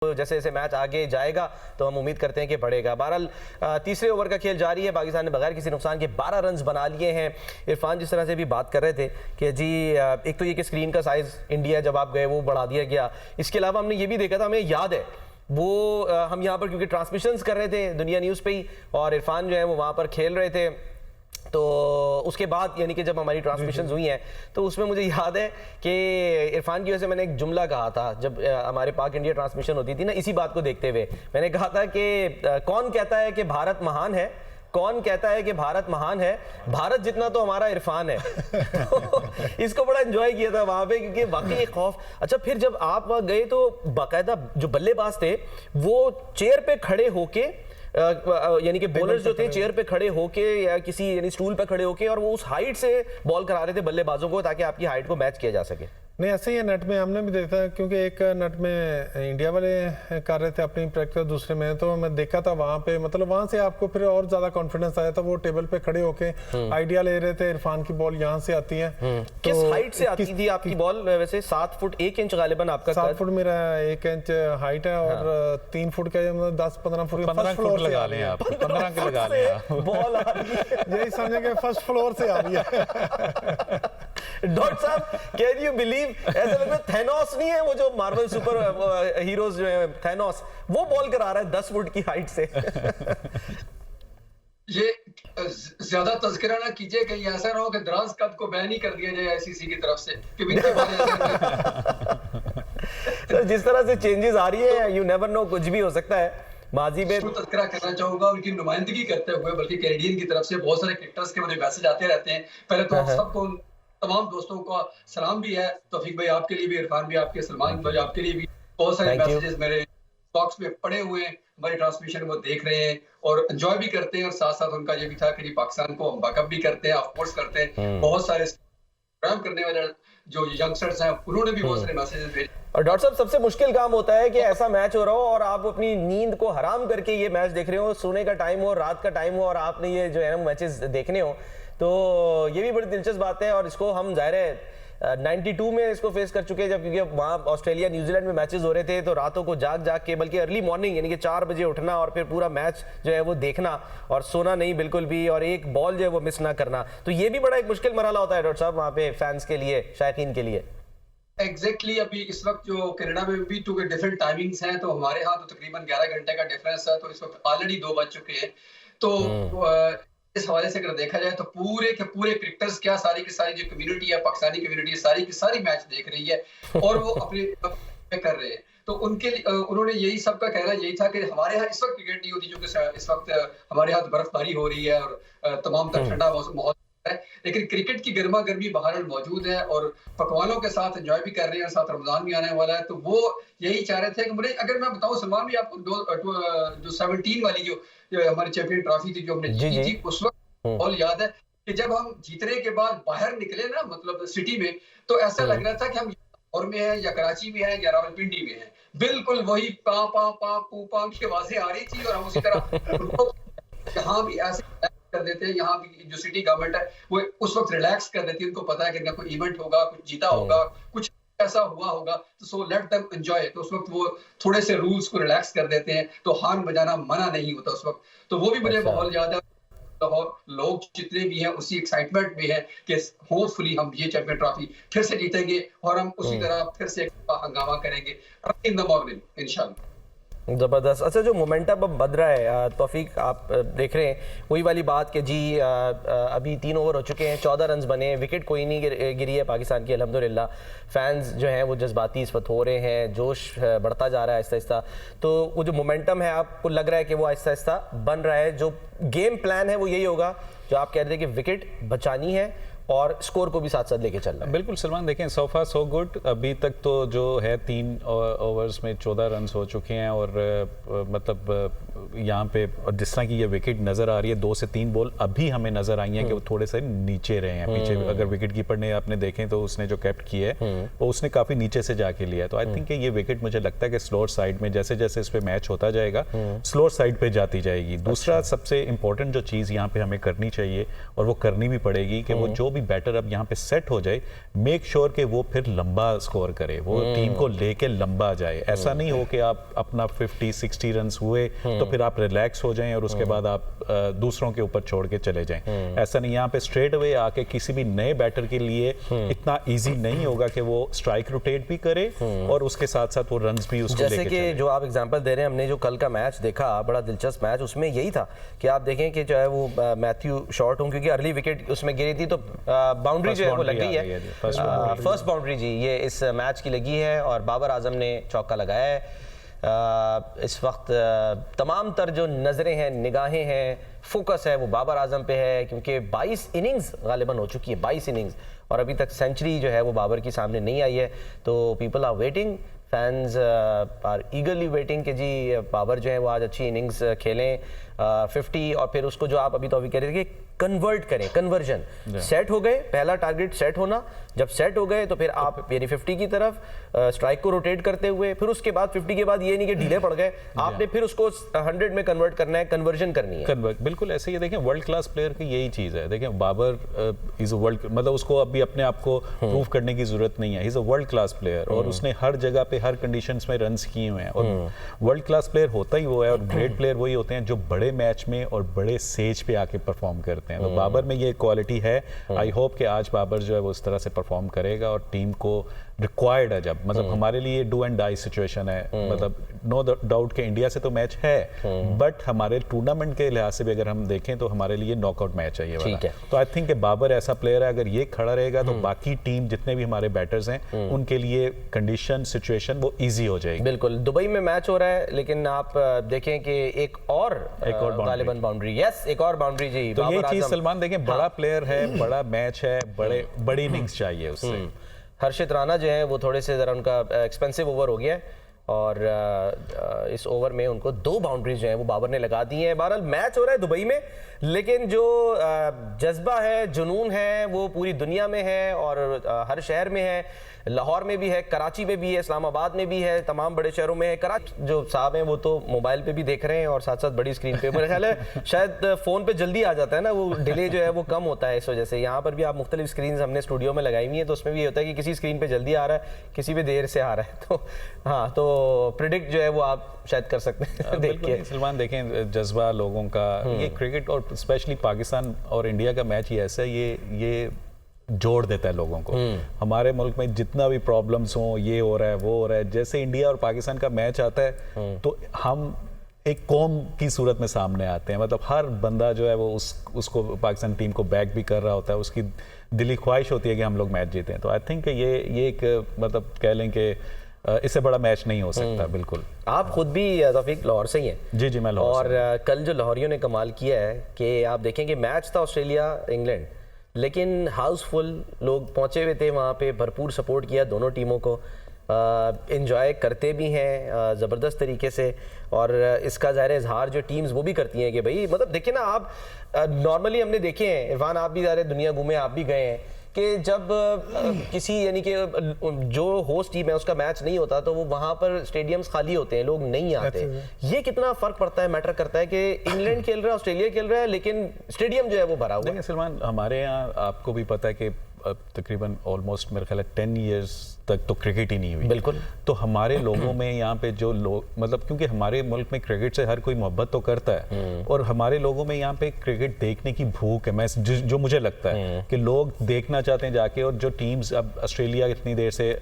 जैसे जैसे मैच आगे जाएगा तो हम उम्मीद करते हैं कि बढ़ेगा। बहरहाल तीसरे ओवर का खेल जारी है। पाकिस्तान ने बगैर किसी नुकसान के 12 रन बना लिए हैं। इरफान जिस तरह से भी बात कर रहे थे कि जी एक तो ये कि स्क्रीन का साइज़ इंडिया जब आप गए वो बढ़ा दिया गया। इसके अलावा हमने ये भी देखा था, हमें याद है वो हम यहाँ पर क्योंकि ट्रांसमिशंस कर रहे थे दुनिया न्यूज़ पे ही, और इरफान जो है वो वहाँ पर खेल रहे थे। तो उसके बाद यानी कि जब हमारी ट्रांसमिशंस हुई हैं तो उसमें मुझे याद है कि इरफान की वजह से मैंने एक जुमला कहा था जब हमारे पाक इंडिया ट्रांसमिशन होती थी ना, इसी बात को देखते हुए मैंने कहा था कि कौन कहता है कि भारत महान है, कौन कहता है कि भारत महान है, भारत जितना तो हमारा इरफान है। तो इसको बड़ा एंजॉय किया था वहां पे क्योंकि वाकई एक खौफ। अच्छा, फिर जब आप वहां गए तो बाकायदा जो बल्लेबाज थे वो चेयर पे खड़े होके यानी कि बॉलर्स जो थे चेयर पे खड़े होके या किसी यानी स्टूल पे खड़े होके और वो उस हाइट से बॉल करा रहे थे बल्लेबाजों को ताकि आपकी हाइट को मैच किया जा सके। नहीं, ऐसे ही है नेट में हमने भी देखा, क्योंकि एक नेट में इंडिया वाले कर रहे थे अपनी प्रैक्टिस, दूसरे में तो मैं देखा था वहां पे, मतलब वहां से आपको फिर और ज्यादा कॉन्फिडेंस आया था। वो टेबल पे खड़े होके आइडिया ले रहे थे इरफान की बॉल यहाँ से आती है। किस हाइट से आती थी आपकी बॉल? वैसे 7 फुट 1 इंच गालिबन आपका 7 फुट मेरा 1 इंच हाइट है और 3 फुट का मतलब 10-15 फुट फर्स्ट फ्लोर लगा लें आप, 15 के लगा लें बॉल आ रही है। यही समझेंगे फर्स्ट फ्लोर से आ रही है। डॉक्टर साहब, कैन यू बिलीव, ऐसा लग रहा है थैनोस नहीं है वो जो मार्वल सुपर हीरोज जो है, थैनोस वो बॉल करा रहा है 10 फुट की हाइट से। ये ज्यादा तज़किरा ना कीजिए, कहीं ऐसा ना हो कि दराज कद को बैन ही कर दिया जाए आईसीसी की तरफ से कि तो जिस तरह से चेंजेस आ रही है, यू नेवर नो, कुछ भी हो सकता है माजी में। तज़किरा करना चाहूंगा उनकी नुमाइंदगी करते हुए, बल्कि कैनेडियन की तरफ से बहुत सारे क्रिकेटर्स के मुझे मैसेज आते रहते हैं। पहले तो आप सबको, तमाम दोस्तों का सलाम भी है, तौफीक भाई आपके लिए भी, इरफान भी आपके, सलमान भाई आपके लिए भी बहुत सारे मैसेजेस मेरे बॉक्स में पड़े हुए हैं। हमारी ट्रांसमिशन वो देख रहे हैं और एंजॉय भी करते हैं, और साथ साथ उनका ये भी था कि पाकिस्तान को हम बैकअप भी करते हैं, ऑफ कोर्स करते हैं। बहुत सारे प्रोग्राम करने वाले जो यंगस्टर्स हैं उन्होंने भी बहुत सारे मैसेजेस भेजे। और डॉक्टर साहब, सबसे मुश्किल काम होता है कि ऐसा मैच हो रहा हो और आप अपनी नींद को हराम करके ये मैच देख रहे हो, सोने का टाइम हो, रात का टाइम हो, और आपने ये जो है मैचेस देखने हो, तो ये भी बड़ी दिलचस्प बात है। और इसको हम ज़ाहिर है 92 में इसको फेस कर चुके हैं, जब क्योंकि वहाँ ऑस्ट्रेलिया न्यूजीलैंड में मैचेस हो रहे थे तो रातों को जाग जाग के, बल्कि अर्ली मॉर्निंग यानी कि 4 बजे उठना और फिर पूरा मैच जो है वो देखना और सोना नहीं बिल्कुल भी, और एक बॉल जो है वो मिस ना करना, तो ये भी बड़ा एक मुश्किल मरहला होता है डॉक्टर साहब वहाँ पे फैंस के लिए, शायकीन के लिए। एग्जैक्टली अभी इस वक्त जो कनाडा में भी टू डिफरेंट टाइमिंग्स हैं, तो हमारे यहाँ तो तकरीबन 11 घंटे का डिफरेंस है, तो इस वक्त ऑलरेडी 2 बज चुके हैं। तो इस हवाले से अगर देखा जाए तो पूरे के पूरे क्रिकेटर्स, क्या सारी की सारी जो कम्युनिटी है, पाकिस्तानी कम्युनिटी सारी की सारी मैच देख रही है और वो अपने कर रहे हैं। तो उनके उन्होंने यही सबका कहना यही था कि हमारे यहाँ इस वक्त क्रिकेट नहीं होती, क्योंकि इस वक्त हमारे यहाँ बर्फबारी हो रही है और तमाम ठंडा माहौल है, लेकिन क्रिकेट की गर्मा गर्मी बाहर मौजूद है और पकवानों के साथ एंजॉय भी कर रहे हैं, साथ रमजान भी आने वाला है। तो वो यही चाह रहे थे कि मुझे, अगर मैं बताऊं सलमान भी आपको, जो 17 वाली जो हमारी चैंपियन ट्रॉफी थी जो हमने जीती थी, उस वक्त और याद है कि जब हम जीतने के बाद बाहर निकले ना, मतलब सिटी में, तो ऐसा लग रहा था कि हम लाहौर में हैं या कराची में हैं या रावलपिंडी में हैं। बिल्कुल वही पा पा पा पू पा की आवाजें आ रही थी और हम उसी तरह यहाँ भी ऐसे कर देते हैं। यहाँ भी जो सिटी गवर्नमेंट है वो उस वक्त रिलैक्स कर देती है, उनको पता है कि कोई इवेंट होगा, कुछ जीता होगा, कुछ ऐसा हुआ होगा, तो सो लेट देम एंजॉय। तो उस वक्त वो थोड़े से रूल्स को रिलैक्स कर देते हैं, तो हार्न बजाना मना नहीं होता उस वक्त। तो वो भी मुझे माहौल याद है, लोग जितने भी हैं उसी एक्साइटमेंट में है कि होपफुली हम ये चैंपियन ट्रॉफी फिर से जीतेंगे और हम उसी तरह फिर से हंगामा करेंगे इन द मॉर्निंग इंशाल्लाह। ज़बरदस्त। अच्छा, जो मोमेंटम अब बद रहा है तौफीक, आप देख रहे हैं वही वाली बात कि जी अभी 3 ओवर हो चुके हैं, 14 रन बने, विकेट कोई नहीं गिरी है पाकिस्तान की अल्हम्दुलिल्लाह। फैंस जो हैं वो जज्बाती इस वक्त हो रहे हैं, जोश बढ़ता जा रहा है आहिस्ता आहिस्ता। तो वो जो मोमेंटम है आपको लग रहा है कि वो आहिस्ता आहिस्ता बन रहा है, जो गेम प्लान है वो यही होगा जो आप कह रहे थे कि विकेट बचानी है और स्कोर को भी साथ साथ लेके चलना। बिल्कुल सलमान, देखें सो फार सो गुड। अभी तक तो जो है 3 ओवर्स में 14 रन हो चुके हैं और मतलब यहाँ पे जिस तरह की ये विकेट नज़र आ रही है, 2 से 3 बॉल अभी हमें नज़र आई हैं कि वो थोड़े से नीचे रहे हैं पीछे। अगर विकेट कीपर ने आपने देखें तो उसने जो कैप्ट किया है वो उसने काफ़ी नीचे से जाके लिया है। तो आई थिंक ये विकेट मुझे लगता है कि स्लोअर साइड में जैसे जैसे इस पे मैच होता जाएगा स्लोअर साइड पे जाती जाएगी। दूसरा सबसे इंपॉर्टेंट जो चीज़ यहाँ पे हमें करनी चाहिए और वो करनी भी पड़ेगी कि वो जो भी बैटर अब यहाँ पे सेट हो जाए, मेक श्योर कि वो फिर लंबा स्कोर करे, वो टीम को लेके लंबा जाए। ऐसा नहीं हो कि आप अपना 50-60 रन हुए तो फिर आप रिलैक्स हो जाएं और उसके बाद आप दूसरों के ऊपर छोड़ के चले जाएं। ऐसा नहीं, यहाँ पे स्ट्रेट अवे आके किसी भी नए बैटर के लिए इतना इजी नहीं होगा कि वो स्ट्राइक रोटेट भी करे और उसके साथ साथ वो रन्स भी उसको जैसे कि जो आप एग्जांपल दे रहे हैं, हमने जो कल का मैच देखा, बड़ा दिलचस्प मैच, उसमें यही था कि आप देखें कि चाहे वो मैथ्यू शॉर्ट हों, क्योंकि अर्ली विकेट उसमें गिरी थी तो बाउंड्री जो है वो लग गई है, फर्स्ट बाउंड्री जी ये इस मैच की लगी है और बाबर आजम ने चौका लगाया है। इस वक्त तमाम तर जो नज़रें हैं, निगाहें हैं, फोकस है वो बाबर आजम पे है, क्योंकि 22 इनिंग्स गालिबन हो चुकी है, 22 इनिंग्स, और अभी तक सेंचुरी जो है वो बाबर की सामने नहीं आई है। तो people are waiting, fans are eagerly waiting कि जी बाबर जो है वो आज अच्छी इनिंग्स खेलें 50, और फिर उसको जो आप अभी तो अभी कह रहे थे कि कन्वर्ट करें, कन्वर्जन सेट हो गए, पहला टारगेट सेट होना, जब सेट हो गए तो फिर आप यानी 50 की तरफ स्ट्राइक को रोटेट करते हुए, फिर उसके बाद 50 के बाद ये नहीं कि ढीले पड़ गए, आपने फिर उसको 100 में कन्वर्ट करना है, कन्वर्जन करनी है। बिल्कुल ऐसे ही देखें, वर्ल्ड क्लास प्लेयर की यही चीज़ है। देखें बाबर इज अ वर्ल्ड, मतलब उसको अभी अपने आप को प्रूव करने की जरूरत नहीं है, is a world class player और उसने हर जगह पे हर कंडीशंस में रन्स किए हुए हैं। और वर्ल्ड क्लास प्लेयर होता ही वो है, और ग्रेट प्लेयर वही होते हैं जो बड़े मैच में और बड़े स्टेज पे आके परफॉर्म करते हैं। तो बाबर में ये क्वालिटी है। आई होप कि आज बाबर जो है वो इस तरह से परफॉर्म करेगा और टीम को रिक्वायर्ड है, जब मतलब हमारे लिए डू एंड डाई सिचुएशन है, मतलब नो डाउट कि इंडिया से तो मैच है, बट हमारे टूर्नामेंट के लिहाज से भी अगर हम देखें तो हमारे लिए नॉकआउट मैच है ये वाला। तो आई थिंक कि बाबर ऐसा प्लेयर है, अगर ये खड़ा रहेगा तो बाकी टीम जितने भी हमारे बैटर्स हैं उनके लिए कंडीशन सिचुएशन वो इजी हो जाएगी। बिल्कुल, दुबई में मैच हो रहा है, लेकिन आप देखें कि एक और गालिबन बाउंड्री, यस एक और बाउंड्री जी। तो ये चीज सलमान देखें, बड़ा प्लेयर है, बड़ा मैच है, बड़ी इनिंग्स चाहिए उससे। हर्षित राणा जो है वो थोड़े से ज़रा उनका एक्सपेंसिव ओवर हो गया है और इस ओवर में उनको 2 बाउंड्रीज जो हैं वो बाबर ने लगा दी हैं। बहरहाल मैच हो रहा है दुबई में, लेकिन जो जज्बा है, जुनून है, वो पूरी दुनिया में है और हर शहर में है। लाहौर में भी है, कराची में भी है, इस्लामाबाद में भी है, तमाम बड़े शहरों में है। कराची जो साहब हैं वो तो मोबाइल पे भी देख रहे हैं और साथ साथ बड़ी स्क्रीन पे, मेरे ख्याल है शायद फ़ोन पे जल्दी आ जाता है ना, वो डिले जो है वो कम होता है इस वजह से। यहाँ पर भी आप मुख्तलिफ स्क्रीन हमने स्टूडियो में लगाई हुई हैं, तो उसमें भी ये होता है कि किसी स्क्रीन पे जल्दी आ रहा है, किसी पे देर से आ रहा है। तो हाँ, तो प्रिडिक्ट जो है वो आप शायद कर सकते हैं देख के। सलमान देखें, जज्बा लोगों का, ये क्रिकेट और स्पेशली पाकिस्तान और इंडिया का मैच ही ऐसा है, ये जोड़ देता है लोगों को। हमारे मुल्क में जितना भी प्रॉब्लम्स हो, ये हो रहा है, वो हो रहा है, जैसे इंडिया और पाकिस्तान का मैच आता है तो हम एक कौम की सूरत में सामने आते हैं। मतलब हर बंदा जो है वो उसको पाकिस्तान टीम को बैक भी कर रहा होता है, उसकी दिली ख्वाहिश होती है कि हम लोग मैच जीतें। तो आई थिंक ये एक मतलब कह लें कि इससे बड़ा मैच नहीं हो सकता। बिल्कुल, आप खुद भी तौफीक लाहौर से ही हैं? जी, मैं लाहौर से। और कल जो लाहौरियों ने कमाल किया है कि आप देखेंगे मैच था ऑस्ट्रेलिया इंग्लैंड, लेकिन हाउसफुल लोग पहुंचे हुए थे वहाँ पे, भरपूर सपोर्ट किया दोनों टीमों को, एंजॉय करते भी हैं ज़बरदस्त तरीके से। और इसका ज़ाहिर इजहार जो टीम्स वो भी करती हैं कि भाई मतलब देखिए ना, आप नॉर्मली हमने देखे हैं, इरफान आप भी ज़ाहिर दुनिया घूमे, आप भी गए हैं कि जब किसी यानी कि जो होस्ट टीम है उसका मैच नहीं होता तो वो वहाँ पर स्टेडियम्स खाली होते हैं, लोग नहीं आते। ये कितना फ़र्क पड़ता है, मैटर करता है कि इंग्लैंड खेल रहा है, ऑस्ट्रेलिया खेल रहा है, लेकिन स्टेडियम जो है वो भरा हुआ है। देखिए सलमान, हमारे यहाँ आपको भी पता है कि तकरीबन ऑलमोस्ट मेरे ख्याल है 10 ईयर्स तक तो क्रिकेट ही नहीं हुई। बिल्कुल। तो हमारे लोगों में यहाँ पे जो लोग, मतलब क्योंकि हमारे मुल्क में क्रिकेट से हर कोई मोहब्बत तो करता है और हमारे लोगों में यहाँ पे क्रिकेट देखने की भूख है। मैं जो मुझे लगता है कि लोग देखना चाहते हैं जाके, और जो टीम्स अब ऑस्ट्रेलिया इतनी देर से,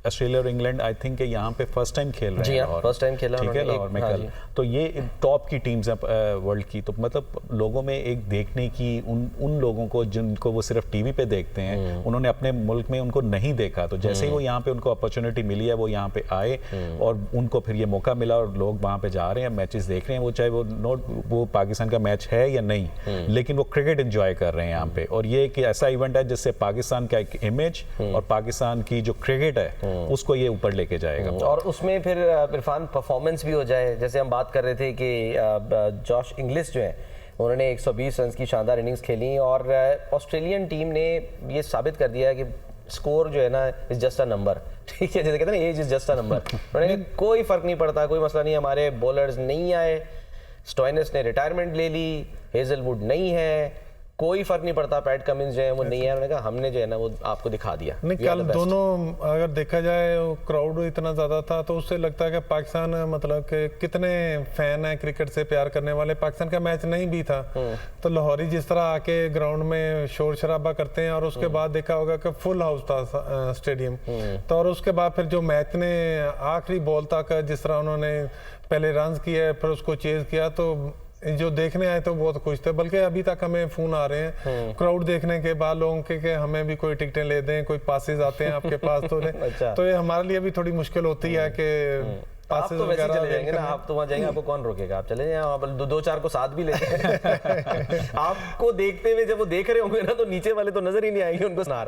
ऑस्ट्रेलिया और इंग्लैंड आई थिंक यहाँ पे फर्स्ट टाइम खेल रहे हैं। हाँ, फर्स्ट टाइम खेला, ठीक है, लाहौर में कल। तो ये टॉप की टीम्स हैं वर्ल्ड की। तो मतलब लोगों में एक देखने की, उन लोगों को जिनको वो सिर्फ टीवी पे देखते हैं, उन्होंने अपने मुल्क में उनको नहीं देखा, तो जैसे ही वो यहाँ पे उनको अपॉर्चुनिटी मिली है, वो यहाँ पे आए और उनको फिर ये मौका मिला और लोग वहाँ पे जा रहे हैं, मैचेस देख रहे हैं, वो चाहे वो पाकिस्तान का मैच है या नहीं, लेकिन वो क्रिकेट एंजॉय कर रहे हैं यहाँ पे। और ये एक ऐसा इवेंट है जिससे पाकिस्तान का एक इमेज और पाकिस्तान की जो क्रिकेट है उसको ये ऊपर लेके जाएगा। और उसमें फिर इरफान परफॉर्मेंस भी हो जाए, जैसे हम बात कर रहे थे कि जॉश इंग्लिश जो है उन्होंने 120 रन की शानदार इनिंग्स खेली और ऑस्ट्रेलियन टीम ने ये साबित कर दिया कि स्कोर जो है ना इज जस्ट अ नंबर, ठीक है, जैसे कहते हैं ना age is just a number. उन्होंने कहा, कोई फर्क नहीं पड़ता, कोई मसला नहीं, हमारे बॉलर्स नहीं आए, स्टोइनिस ने रिटायरमेंट ले ली, हेजलवुड नहीं है, कोई फर्क नहीं पड़ता, पैट कमिंस जो है वो नहीं है, उन्होंने कहा हमने जो है ना वो आपको दिखा दिया। नहीं, कल दोनों अगर देखा जाए क्राउड इतना ज्यादा था तो उससे लगता है कि पाकिस्तान मतलब कि कितने फैन हैं क्रिकेट से प्यार करने वाले। पाकिस्तान का मैच नहीं भी था तो लाहौरी जिस तरह आके ग्राउंड में शोर शराबा करते हैं, और उसके बाद देखा होगा कि फुल हाउस था स्टेडियम, तो और उसके बाद फिर जो मैच ने आखिरी बॉल तक जिस तरह उन्होंने पहले रन किए फिर उसको चेज किया, तो जो देखने आए तो बहुत खुश थे। बल्कि अभी तक हमें फोन आ रहे हैं क्राउड देखने के बाद लोगों के हमें भी कोई टिकटें ले दें, कोई पासेस आते हैं आपके पास तो अच्छा। तो ये हमारे लिए भी थोड़ी मुश्किल होती है कि आप तो वैसे चले जाएंगे ना, आप तो वहाँ जाएंगे, आपको कौन रोकेगा, आप चले जाएं, आप दो चार को साथ भी लेते हैं। आपको देखते हुए जब वो देख रहे होंगे ना तो नीचे वाले तो नजर ही नहीं आएंगे, उनको सुना रहा है।